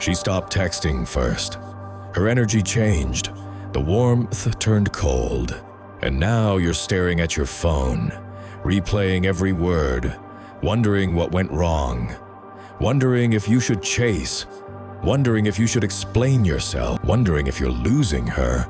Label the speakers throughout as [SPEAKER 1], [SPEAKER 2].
[SPEAKER 1] She stopped texting first. Her energy changed. The warmth turned cold. And now you're staring at your phone, replaying every word, wondering what went wrong, wondering if you should chase, wondering if you should explain yourself, wondering if you're losing her.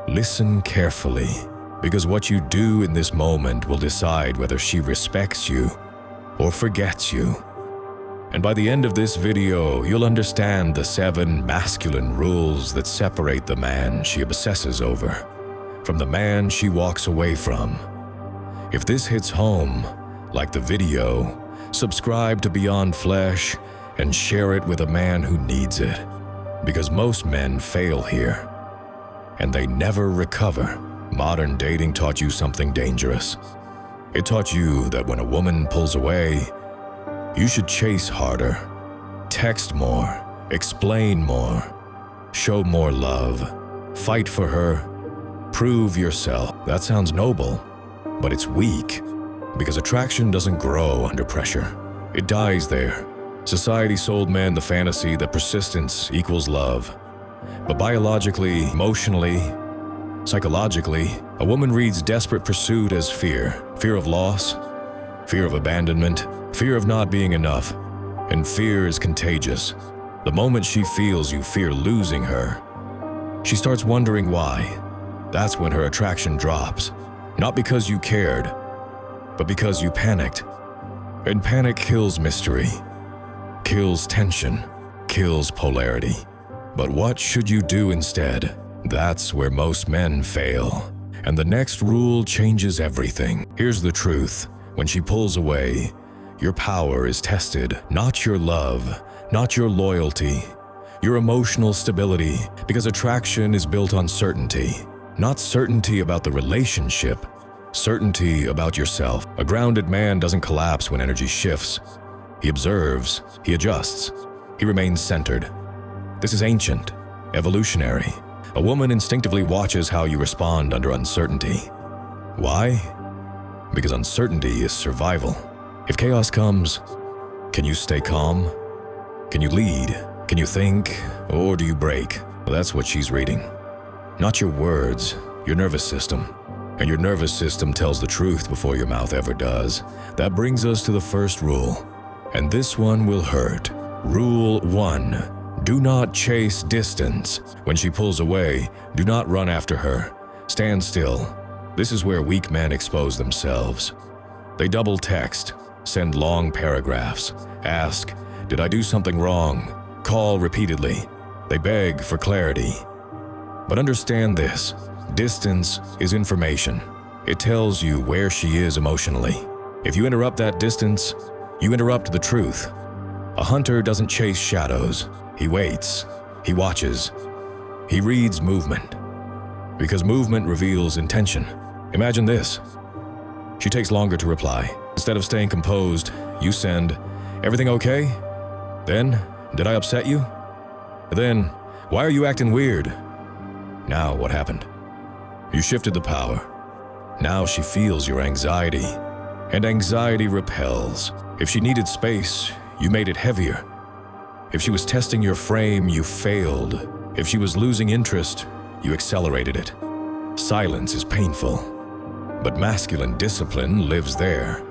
[SPEAKER 1] Listen carefully, because what you do in this moment will decide whether she respects you or forgets you. And by the end of this video, you'll understand the 7 masculine rules that separate the man she obsesses over from the man she walks away from. If this hits home, like the video, subscribe to Beyond Flesh and share it with a man who needs it, because most men fail here, and they never recover. Modern dating taught you something dangerous. It taught you that when a woman pulls away, you should chase harder, text more, explain more, show more love, fight for her, prove yourself. That sounds noble, but it's weak, because attraction doesn't grow under pressure. It dies there. Society sold men the fantasy that persistence equals love. But biologically, emotionally, psychologically, a woman reads desperate pursuit as fear. Fear of loss, fear of abandonment, fear of not being enough. And fear is contagious. The moment she feels you fear losing her, she starts wondering why. That's when her attraction drops. Not because you cared, but because you panicked. And panic kills mystery, kills tension, kills polarity. But what should you do instead? That's where most men fail. And the next rule changes everything. Here's the truth. When she pulls away, your power is tested. Not your love, not your loyalty, your emotional stability, because attraction is built on certainty. Not certainty about the relationship, certainty about yourself. A grounded man doesn't collapse when energy shifts. He observes, he adjusts, he remains centered. This is ancient, evolutionary. A woman instinctively watches how you respond under uncertainty. Why? Because uncertainty is survival. If chaos comes, can you stay calm? Can you lead? Can you think? Or do you break? Well, that's what she's reading. Not your words, your nervous system. And your nervous system tells the truth before your mouth ever does. That brings us to the first rule. And this one will hurt. Rule 1. Do not chase distance. When she pulls away, do not run after her. Stand still. This is where weak men expose themselves. They double text, send long paragraphs, ask, "Did I do something wrong?" Call repeatedly. They beg for clarity. But understand this, distance is information. It tells you where she is emotionally. If you interrupt that distance, you interrupt the truth. A hunter doesn't chase shadows. He waits, he watches, he reads movement. Because movement reveals intention. Imagine this. She takes longer to reply. Instead of staying composed, you send, "Everything okay?" Then, "Did I upset you?" Then, "Why are you acting weird?" Now what happened? You shifted the power. Now she feels your anxiety, and anxiety repels. If she needed space, you made it heavier. If she was testing your frame, you failed. If she was losing interest, you accelerated it. Silence is painful, but masculine discipline lives there.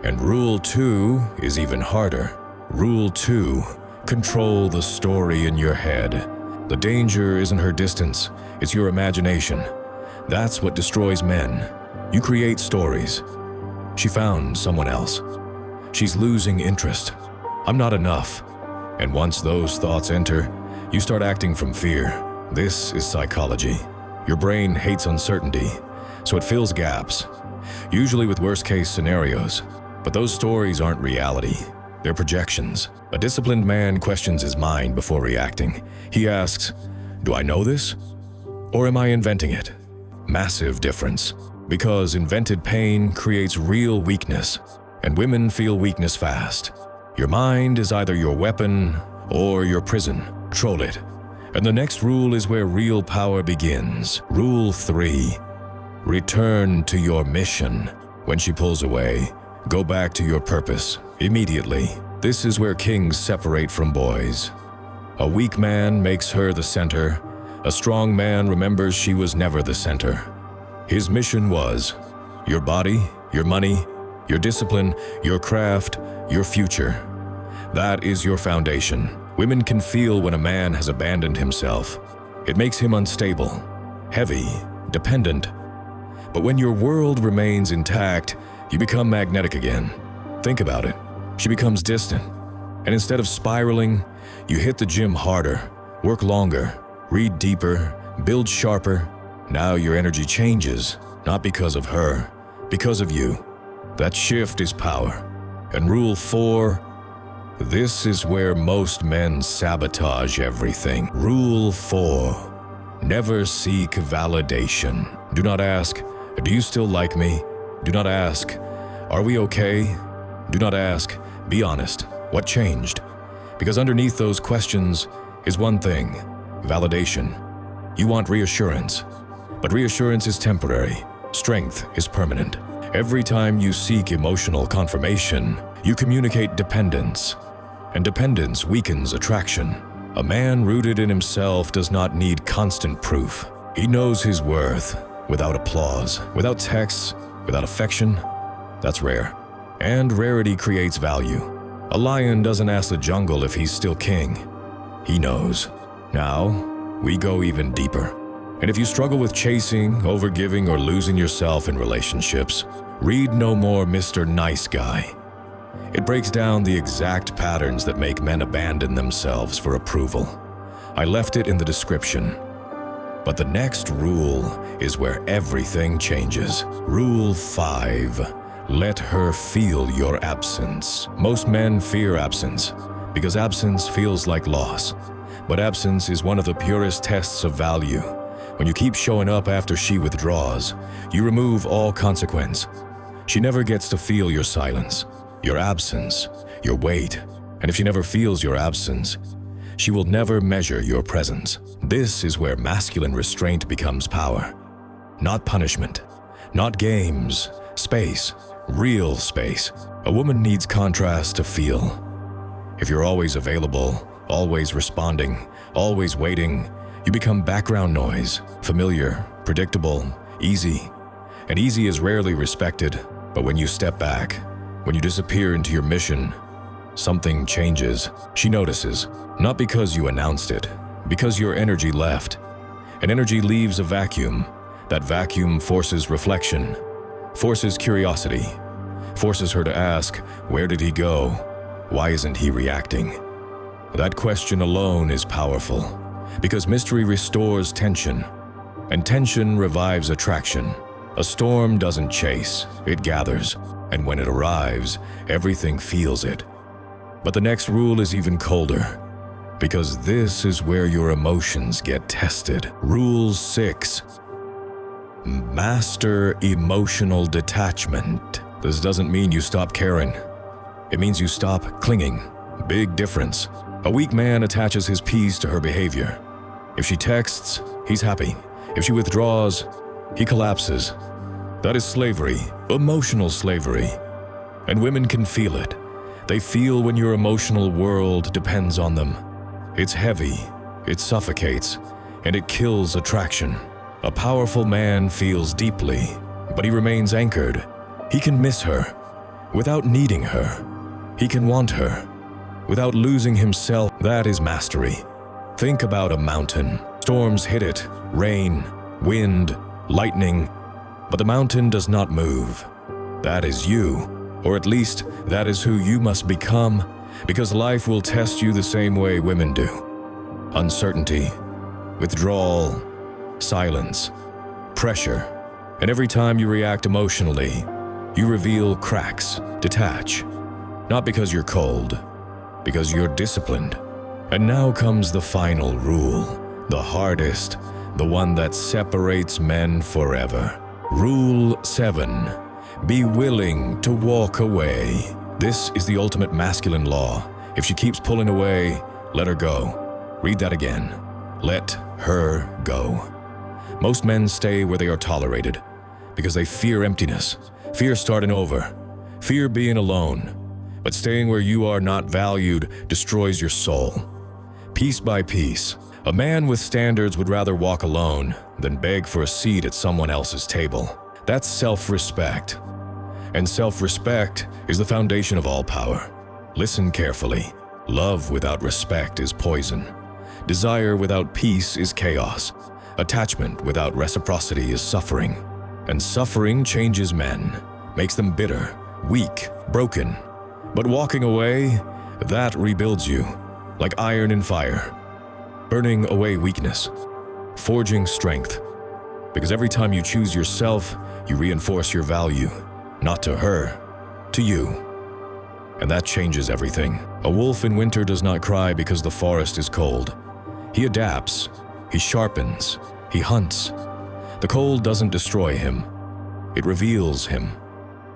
[SPEAKER 1] And rule 2 is even harder. Rule 2, control the story in your head. The danger isn't her distance, it's your imagination. That's what destroys men. You create stories. She found someone else. She's losing interest. I'm not enough. And once those thoughts enter, you start acting from fear. This is psychology. Your brain hates uncertainty, so it fills gaps, usually with worst-case scenarios. But those stories aren't reality. They're projections. A disciplined man questions his mind before reacting. He asks, "Do I know this? Or am I inventing it?" Massive difference. Because invented pain creates real weakness, and women feel weakness fast. Your mind is either your weapon or your prison. Control it. And the next rule is where real power begins. Rule 3. Return to your mission. When she pulls away, go back to your purpose immediately. This is where kings separate from boys. A weak man makes her the center. A strong man remembers she was never the center. His mission was your body, your money, your discipline, your craft, your future. That is your foundation. Women can feel when a man has abandoned himself. It makes him unstable, heavy, dependent. But when your world remains intact, you become magnetic again. Think about it. She becomes distant. And instead of spiraling, you hit the gym harder, work longer, read deeper, build sharper. Now your energy changes, not because of her, because of you. That shift is power. And rule 4, this is where most men sabotage everything. Rule 4, never seek validation. Do not ask, do you still like me? Do not ask, are we okay? Do not ask, be honest, what changed? Because underneath those questions is one thing, validation. You want reassurance, but reassurance is temporary. Strength is permanent. Every time you seek emotional confirmation, you communicate dependence, and dependence weakens attraction. A man rooted in himself does not need constant proof. He knows his worth without applause, without texts, without affection. That's rare. And rarity creates value. A lion doesn't ask the jungle if he's still king. He knows. Now, we go even deeper. And if you struggle with chasing, overgiving, or losing yourself in relationships, read no more Mr. Nice Guy. It breaks down the exact patterns that make men abandon themselves for approval. I left it in the description. But the next rule is where everything changes. Rule 5. Let her feel your absence. Most men fear absence because absence feels like loss. But absence is one of the purest tests of value. When you keep showing up after she withdraws, you remove all consequence. She never gets to feel your silence, your absence, your weight. And if she never feels your absence, she will never measure your presence. This is where masculine restraint becomes power. Not punishment, not games, space, real space. A woman needs contrast to feel. If you're always available, always responding, always waiting, you become background noise, familiar, predictable, easy. And easy is rarely respected, but when you step back, when you disappear into your mission, something changes. She notices, not because you announced it, because your energy left. And energy leaves a vacuum. That vacuum forces reflection, forces curiosity, forces her to ask, where did he go? Why isn't he reacting? That question alone is powerful, because mystery restores tension, and tension revives attraction. A storm doesn't chase, it gathers, and when it arrives, everything feels it. But the next rule is even colder, because this is where your emotions get tested. Rule 6. Master emotional detachment. This doesn't mean you stop caring. It means you stop clinging. Big difference. A weak man attaches his peace to her behavior. If she texts, he's happy. If she withdraws, he collapses. That is slavery, emotional slavery. And women can feel it. They feel when your emotional world depends on them. It's heavy, it suffocates, and it kills attraction. A powerful man feels deeply, but he remains anchored. He can miss her without needing her. He can want her without losing himself. That is mastery. Think about a mountain. Storms hit it, rain, wind, lightning, but the mountain does not move. That is you, or at least that is who you must become, because life will test you the same way women do. Uncertainty, withdrawal, silence, pressure, and every time you react emotionally, you reveal cracks, detach. Not because you're cold, because you're disciplined. And now comes the final rule, the hardest, the one that separates men forever. Rule 7. Be willing to walk away. This is the ultimate masculine law. If she keeps pulling away, let her go. Read that again. Let her go. Most men stay where they are tolerated because they fear emptiness, fear starting over, fear being alone. But staying where you are not valued destroys your soul. piece by piece. A man with standards would rather walk alone than beg for a seat at someone else's table. That's self-respect. And self-respect is the foundation of all power. Listen carefully. Love without respect is poison. Desire without peace is chaos. Attachment without reciprocity is suffering. And suffering changes men, makes them bitter, weak, broken. But walking away, that rebuilds you, like iron in fire, burning away weakness, forging strength. Because every time you choose yourself, you reinforce your value, not to her, to you. And that changes everything. A wolf in winter does not cry because the forest is cold. He adapts, he sharpens, he hunts. The cold doesn't destroy him, it reveals him.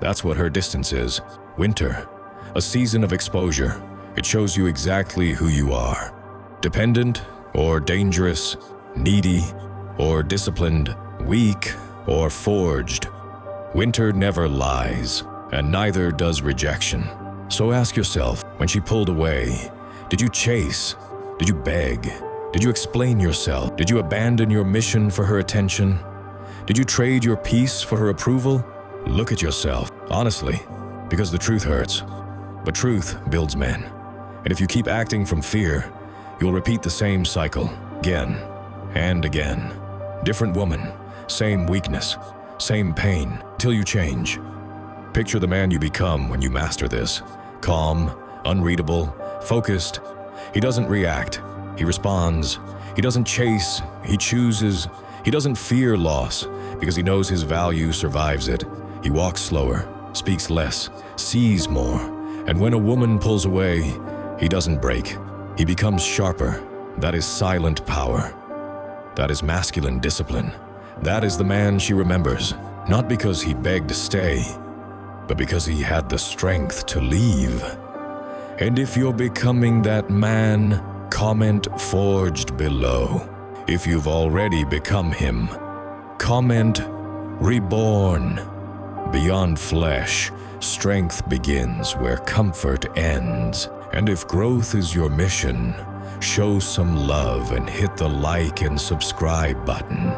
[SPEAKER 1] That's what her distance is. Winter, a season of exposure. It shows you exactly who you are. Dependent or dangerous, needy or disciplined, weak or forged. Winter never lies, and neither does rejection. So ask yourself, when she pulled away, did you chase? Did you beg? Did you explain yourself? Did you abandon your mission for her attention? Did you trade your peace for her approval? Look at yourself, honestly, because the truth hurts. But truth builds men. And if you keep acting from fear, you'll repeat the same cycle, again and again. Different woman, same weakness, same pain, till you change. Picture the man you become when you master this. Calm, unreadable, focused. He doesn't react. He responds. He doesn't chase. He chooses. He doesn't fear loss because he knows his value survives it. He walks slower, speaks less, sees more. And when a woman pulls away, he doesn't break. He becomes sharper. That is silent power. That is masculine discipline. That is the man she remembers, not because he begged to stay, but because he had the strength to leave. And if you're becoming that man, comment forged below. If you've already become him, comment reborn. Beyond flesh, strength begins where comfort ends. And if growth is your mission, show some love and hit the like and subscribe button.